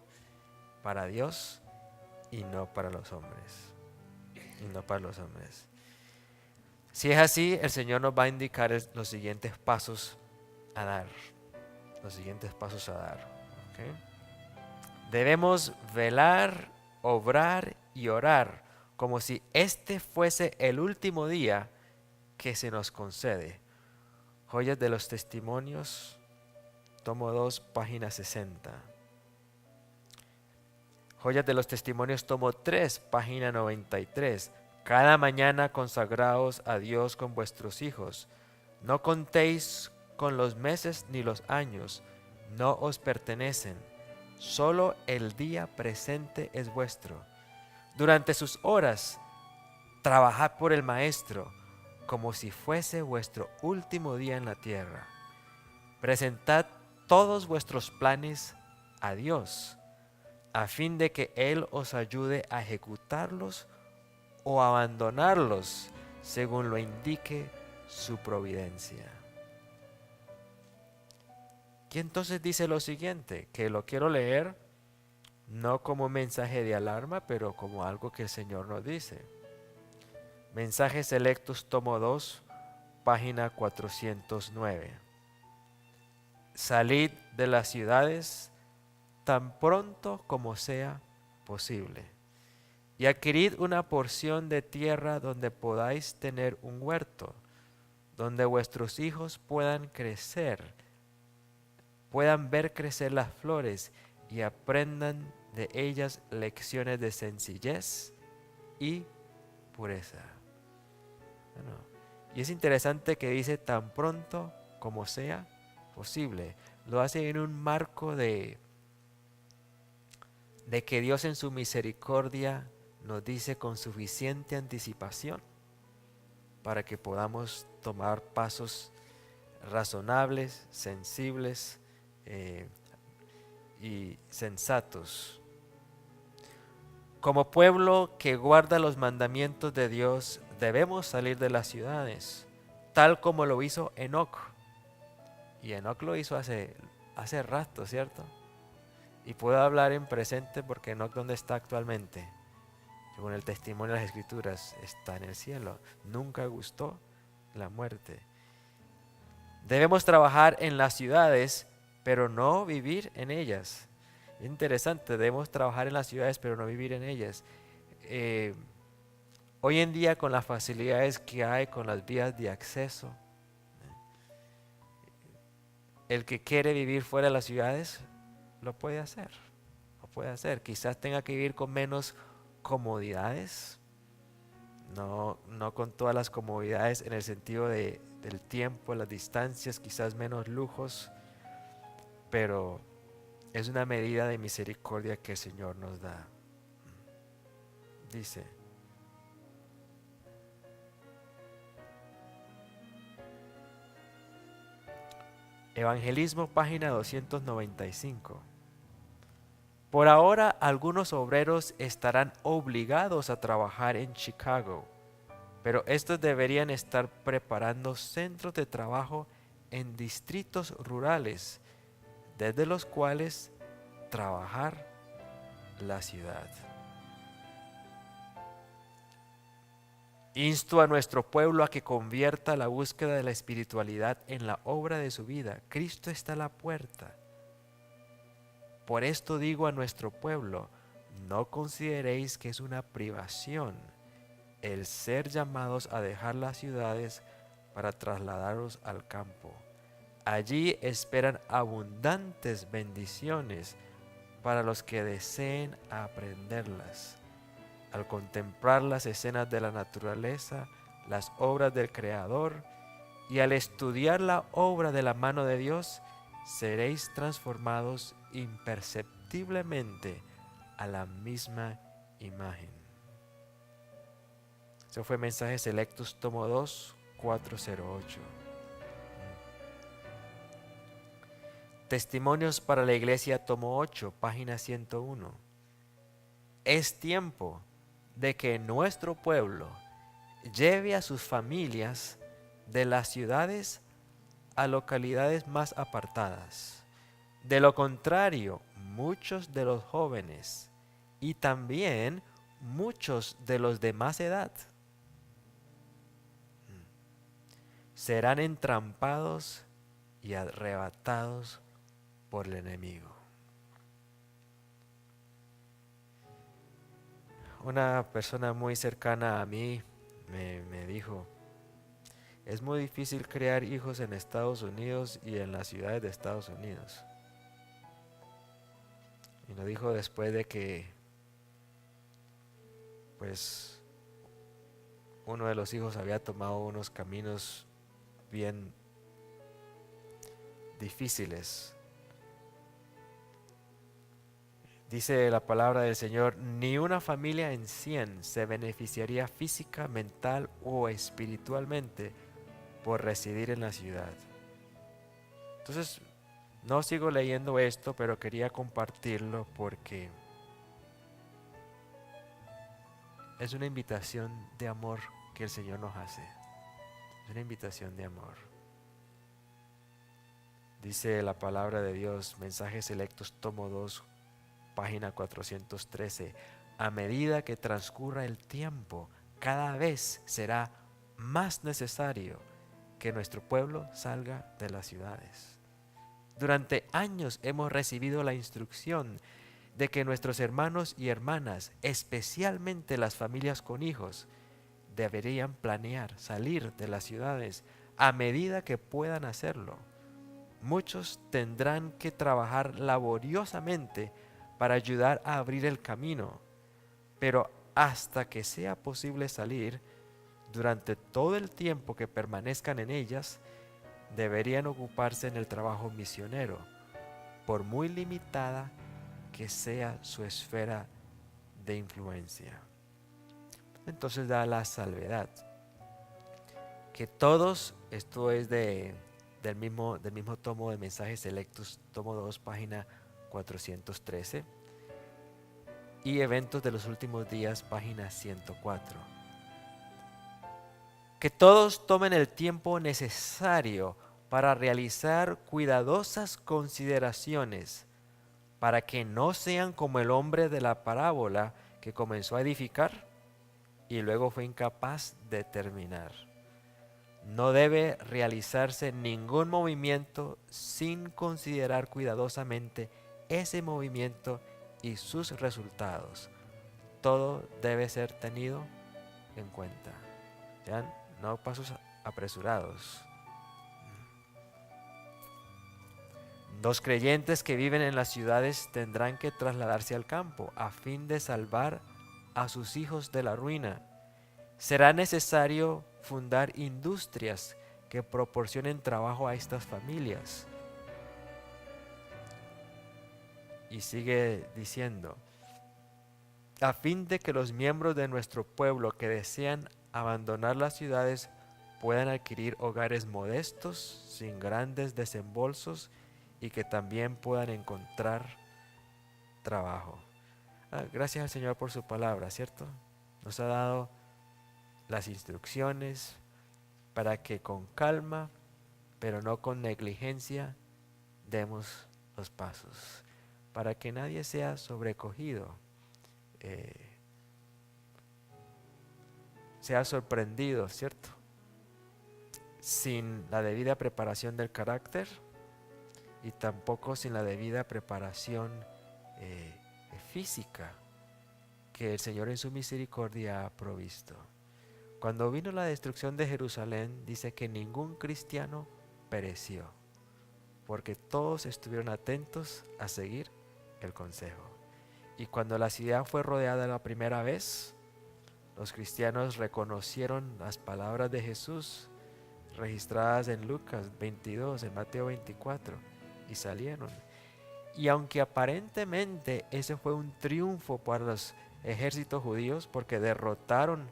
S1: para Dios y no para los hombres. Y no para los hombres. Si es así, el Señor nos va a indicar los siguientes pasos a dar. Los siguientes pasos a dar. ¿Ok? Debemos velar, obrar y orar como si este fuese el último día que se nos concede. Joyas de los Testimonios, tomo 2, página 60. Joyas de los Testimonios, tomo 3, página 93. Cada mañana consagraos a Dios con vuestros hijos. No contéis con los meses ni los años, no os pertenecen. Solo el día presente es vuestro. Durante sus horas, trabajad por el Maestro, como si fuese vuestro último día en la tierra. Presentad todos vuestros planes a Dios, a fin de que Él os ayude a ejecutarlos o abandonarlos según lo indique su providencia. Y entonces dice lo siguiente, que lo quiero leer no como un mensaje de alarma, pero como algo que el Señor nos dice. Mensajes Selectos, tomo 2, página 409. Salid de las ciudades tan pronto como sea posible y adquirid una porción de tierra donde podáis tener un huerto, donde vuestros hijos puedan ver crecer las flores y aprendan de ellas lecciones de sencillez y pureza. Bueno, y es interesante que dice tan pronto como sea posible. Lo hace en un marco de que Dios en su misericordia nos dice con suficiente anticipación para que podamos tomar pasos razonables, sensibles y sensatos. Como pueblo que guarda los mandamientos de Dios, debemos salir de las ciudades, tal como lo hizo Enoc. Y Enoc lo hizo hace rato, ¿cierto? Y puedo hablar en presente porque Enoc, ¿dónde está actualmente? Según el testimonio de las Escrituras, está en el cielo. Nunca gustó la muerte. Debemos trabajar en las ciudades, pero no vivir en ellas. Es interesante, debemos trabajar en las ciudades, pero no vivir en ellas. Hoy en día, con las facilidades que hay, con las vías de acceso, el que quiere vivir fuera de las ciudades, lo puede hacer. Lo puede hacer. Quizás tenga que vivir con menos comodidades, no con todas las comodidades en el sentido del tiempo, las distancias, quizás menos lujos, pero es una medida de misericordia que el Señor nos da. Dice: Evangelismo, página 295. Por ahora, algunos obreros estarán obligados a trabajar en Chicago, pero estos deberían estar preparando centros de trabajo en distritos rurales, desde los cuales trabajar la ciudad. Insto a nuestro pueblo a que convierta la búsqueda de la espiritualidad en la obra de su vida. Cristo está a la puerta. Por esto digo a nuestro pueblo, no consideréis que es una privación el ser llamados a dejar las ciudades para trasladaros al campo. Allí esperan abundantes bendiciones para los que deseen aprenderlas. Al contemplar las escenas de la naturaleza, las obras del Creador, y al estudiar la obra de la mano de Dios, seréis transformados imperceptiblemente a la misma imagen. Eso fue Mensajes Selectos, tomo 2, 408. Testimonios para la Iglesia, tomo 8, página 101. Es tiempo de que nuestro pueblo lleve a sus familias de las ciudades a localidades más apartadas. De lo contrario, muchos de los jóvenes y también muchos de los de más edad serán entrampados y arrebatados por el enemigo. Una persona muy cercana a mí me dijo: es muy difícil crear hijos en Estados Unidos y en las ciudades de Estados Unidos. Y lo dijo después de que, pues, uno de los hijos había tomado unos caminos bien difíciles. Dice la palabra del Señor: ni una familia en 100 se beneficiaría física, mental o espiritualmente por residir en la ciudad. Entonces, no sigo leyendo esto, pero quería compartirlo porque es una invitación de amor que el Señor nos hace. Es una invitación de amor. Dice la palabra de Dios, Mensajes Selectos, tomo 2, página 413. A medida que transcurra el tiempo, cada vez será más necesario que nuestro pueblo salga de las ciudades. Durante años hemos recibido la instrucción de que nuestros hermanos y hermanas, especialmente las familias con hijos, deberían planear salir de las ciudades a medida que puedan hacerlo. Muchos tendrán que trabajar laboriosamente para ayudar a abrir el camino, pero hasta que sea posible salir, durante todo el tiempo que permanezcan en ellas, deberían ocuparse en el trabajo misionero, por muy limitada que sea su esfera de influencia. Entonces da la salvedad que todos, esto es del mismo tomo de Mensajes Selectos, tomo 2, página 413, y Eventos de los Últimos Días, página 104. Que todos tomen el tiempo necesario para realizar cuidadosas consideraciones, para que no sean como el hombre de la parábola que comenzó a edificar y luego fue incapaz de terminar. No debe realizarse ningún movimiento sin considerar cuidadosamente ese movimiento y sus resultados. Todo debe ser tenido en cuenta. ¿Vean? No pasos apresurados. Los creyentes que viven en las ciudades tendrán que trasladarse al campo a fin de salvar a sus hijos de la ruina. Será necesario fundar industrias que proporcionen trabajo a estas familias. Y sigue diciendo: a fin de que los miembros de nuestro pueblo que desean abandonar las ciudades puedan adquirir hogares modestos, sin grandes desembolsos, y que también puedan encontrar trabajo. Gracias al Señor por su palabra, ¿cierto? Nos ha dado las instrucciones para que con calma, pero no con negligencia, demos los pasos, para que nadie sea sobrecogido, sea sorprendido, ¿cierto? Sin la debida preparación del carácter y tampoco sin la debida preparación física que el Señor en su misericordia ha provisto. Cuando vino la destrucción de Jerusalén, dice que ningún cristiano pereció, porque todos estuvieron atentos a seguir el consejo. Y cuando la ciudad fue rodeada la primera vez, los cristianos reconocieron las palabras de Jesús registradas en Lucas 22, en Mateo 24, y salieron. Y aunque aparentemente ese fue un triunfo para los ejércitos judíos porque derrotaron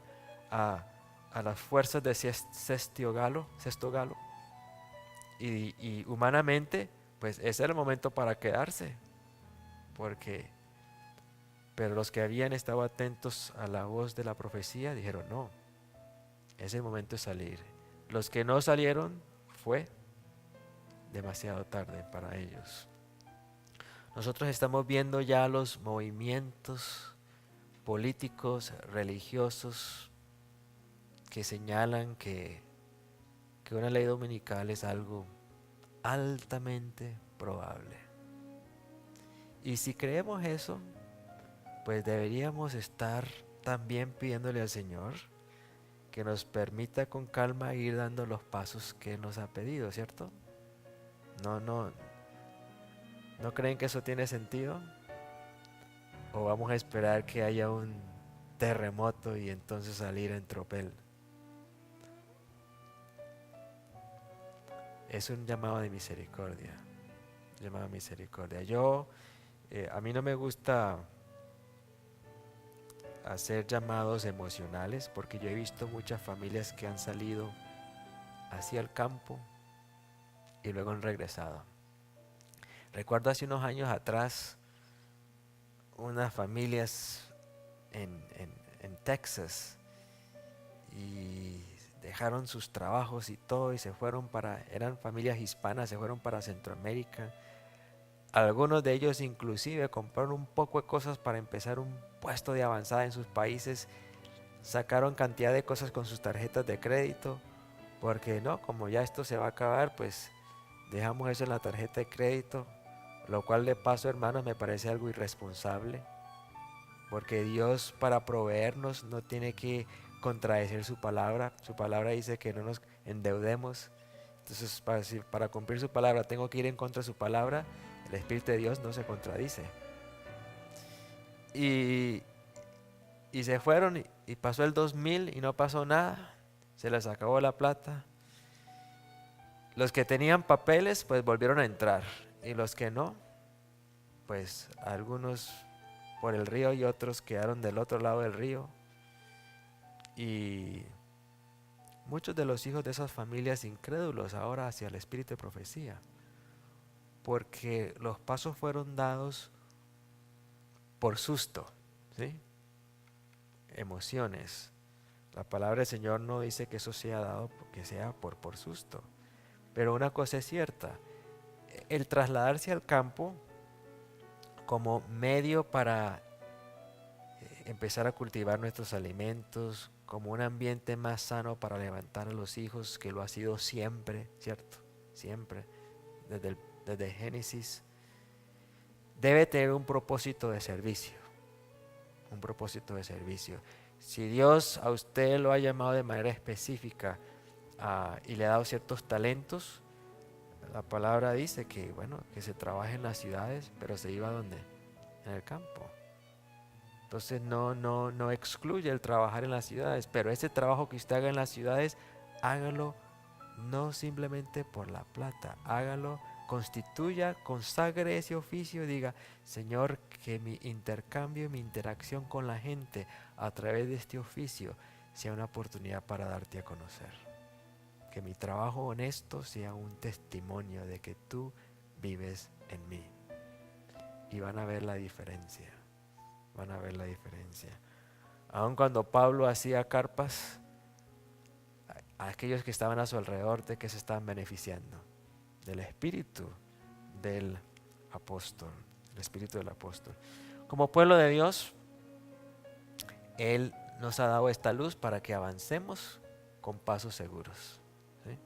S1: a, a las fuerzas de Sexto Galo, y humanamente, pues ese era el momento para quedarse, porque, pero los que habían estado atentos a la voz de la profecía dijeron no, es el momento de salir. Los que no salieron fue demasiado tarde para ellos. Nosotros estamos viendo ya los movimientos políticos, religiosos, que señalan que una ley dominical es algo altamente probable. Y si creemos eso, pues deberíamos estar también pidiéndole al Señor que nos permita con calma ir dando los pasos que Él nos ha pedido, ¿cierto? ¿No creen que eso tiene sentido? ¿O vamos a esperar que haya un terremoto y entonces salir en tropel? Es un llamado de misericordia. Llamado de misericordia. A mí no me gusta hacer llamados emocionales porque yo he visto muchas familias que han salido hacia el campo y luego han regresado. Recuerdo hace unos años atrás unas familias en Texas y dejaron sus trabajos y todo y se fueron eran familias hispanas, se fueron para Centroamérica. Algunos de ellos inclusive compraron un poco de cosas para empezar un puesto de avanzada en sus países, sacaron cantidad de cosas con sus tarjetas de crédito, porque no, como ya esto se va a acabar, pues dejamos eso en la tarjeta de crédito, lo cual de paso, hermanos, me parece algo irresponsable, porque Dios para proveernos no tiene que contradecir su palabra dice que no nos endeudemos, entonces para cumplir su palabra tengo que ir en contra de su palabra. El Espíritu de Dios no se contradice. Y se fueron y pasó el 2000 y no pasó nada. Se les acabó la plata. Los que tenían papeles pues volvieron a entrar. Y los que no, pues algunos por el río y otros quedaron del otro lado del río. Y muchos de los hijos de esas familias incrédulos ahora hacia el espíritu de profecía. Porque los pasos fueron dados por susto, ¿sí? Emociones. La palabra del Señor no dice que eso sea dado, que sea por susto. Pero una cosa es cierta, el trasladarse al campo como medio para empezar a cultivar nuestros alimentos, como un ambiente más sano para levantar a los hijos, que lo ha sido siempre, ¿cierto? Siempre, desde Génesis, debe tener un propósito de servicio. Un propósito de servicio. Si Dios a usted lo ha llamado de manera específica y le ha dado ciertos talentos, la palabra dice que, bueno, que se trabaja en las ciudades, pero se iba ¿a dónde? En el campo. Entonces no excluye el trabajar en las ciudades, pero ese trabajo que usted haga en las ciudades, hágalo no simplemente por la plata, hágalo, consagre ese oficio, diga, Señor, que mi intercambio, mi interacción con la gente a través de este oficio sea una oportunidad para darte a conocer. Que mi trabajo honesto sea un testimonio de que tú vives en mí. Y van a ver la diferencia, van a ver la diferencia. Aun cuando Pablo hacía carpas, a aquellos que estaban a su alrededor, de que se estaban beneficiando del espíritu del apóstol, el espíritu del apóstol. Como pueblo de Dios, Él nos ha dado esta luz para que avancemos con pasos seguros, ¿sí?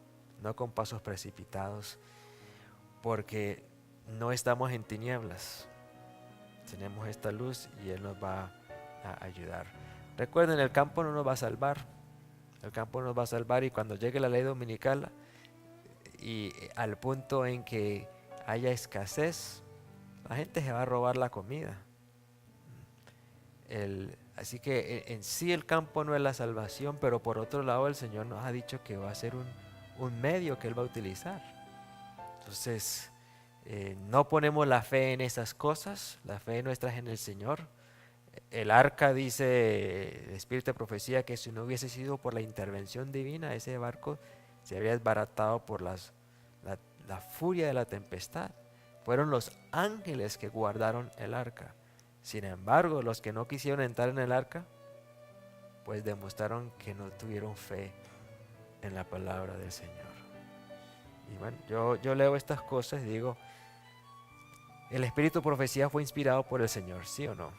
S1: No con pasos precipitados, porque no estamos en tinieblas, tenemos esta luz y Él nos va a ayudar. Recuerden, el campo no nos va a salvar. El campo nos va a salvar, y cuando llegue la ley dominical y al punto en que haya escasez, la gente se va a robar la comida. Así que en sí el campo no es la salvación, pero por otro lado el Señor nos ha dicho que va a ser un medio que Él va a utilizar. Entonces No ponemos la fe en esas cosas, la fe nuestra es en el Señor. El arca, dice el espíritu de profecía, que si no hubiese sido por la intervención divina, ese barco se habría desbaratado por la, la furia de la tempestad. Fueron los ángeles que guardaron el arca. Sin embargo, los que no quisieron entrar en el arca, pues demostraron que no tuvieron fe en la palabra del Señor. Y bueno, yo leo estas cosas y digo, el espíritu de profecía fue inspirado por el Señor, ¿sí o no?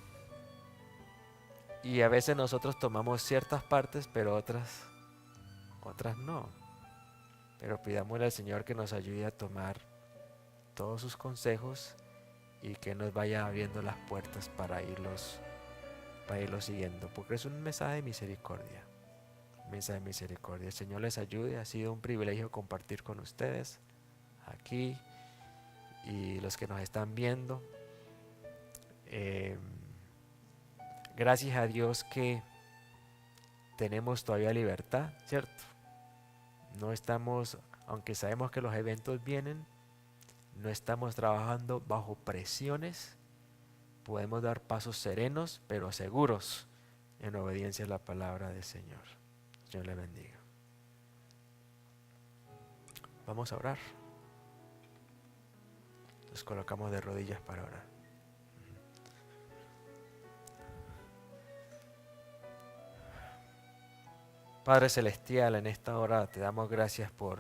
S1: Y a veces nosotros tomamos ciertas partes, pero otras no. Pero pidámosle al Señor que nos ayude a tomar todos sus consejos y que nos vaya abriendo las puertas para irlos siguiendo, porque es un mensaje de misericordia. Un mensaje de misericordia. El Señor les ayude. Ha sido un privilegio compartir con ustedes aquí y los que nos están viendo. Gracias a Dios que tenemos todavía libertad, ¿cierto? No estamos, aunque sabemos que los eventos vienen, no estamos trabajando bajo presiones. Podemos dar pasos serenos, pero seguros, en obediencia a la palabra del Señor. Dios le bendiga. Vamos a orar. Nos colocamos de rodillas para orar. Padre Celestial, en esta hora te damos gracias por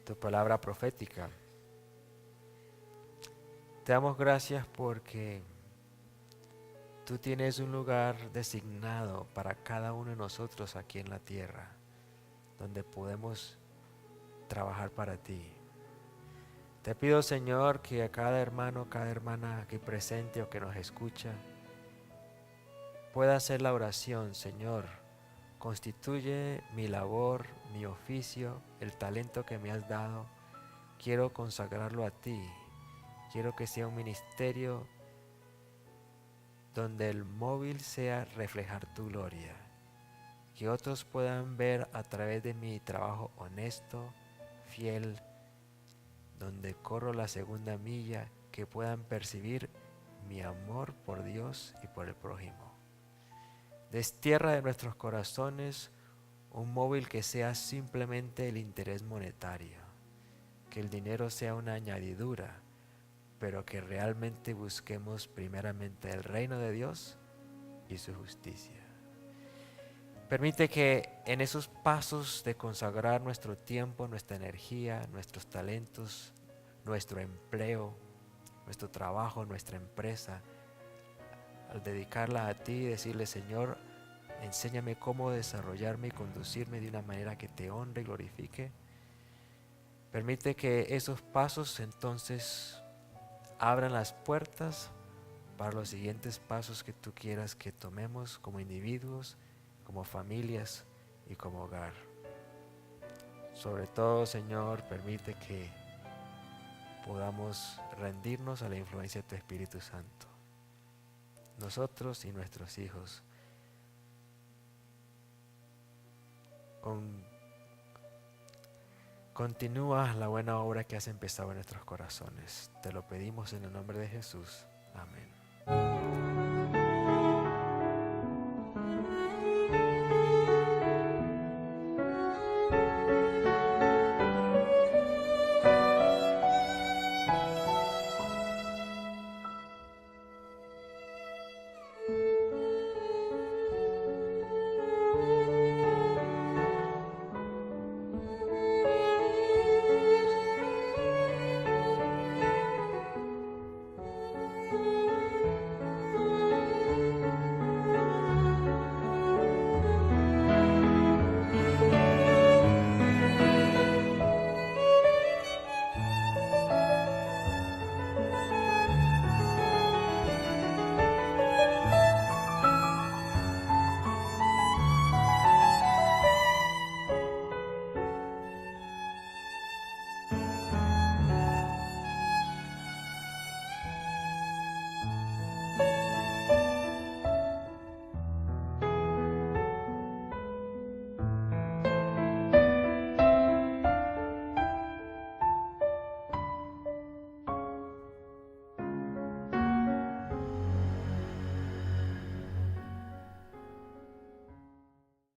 S1: tu palabra profética. Te damos gracias porque tú tienes un lugar designado para cada uno de nosotros aquí en la tierra, donde podemos trabajar para ti. Te pido, Señor, que a cada hermano, cada hermana aquí presente o que nos escucha, pueda hacer la oración: Señor, constituye mi labor, mi oficio, el talento que me has dado. Quiero consagrarlo a ti. Quiero que sea un ministerio donde el móvil sea reflejar tu gloria. Que otros puedan ver a través de mi trabajo honesto, fiel, donde corro la segunda milla, que puedan percibir mi amor por Dios y por el prójimo. Destierra de nuestros corazones un móvil que sea simplemente el interés monetario, que el dinero sea una añadidura, pero que realmente busquemos primeramente el reino de Dios y su justicia. Permite que en esos pasos de consagrar nuestro tiempo, nuestra energía, nuestros talentos, nuestro empleo, nuestro trabajo, nuestra empresa, al dedicarla a ti y decirle: Señor, enséñame cómo desarrollarme y conducirme de una manera que te honre y glorifique. Permite que esos pasos entonces abran las puertas para los siguientes pasos que tú quieras que tomemos como individuos, como familias y como hogar. Sobre todo, Señor, permite que podamos rendirnos a la influencia de tu Espíritu Santo, nosotros y nuestros hijos. Continúa la buena obra que has empezado en nuestros corazones. Te lo pedimos en el nombre de Jesús. Amén.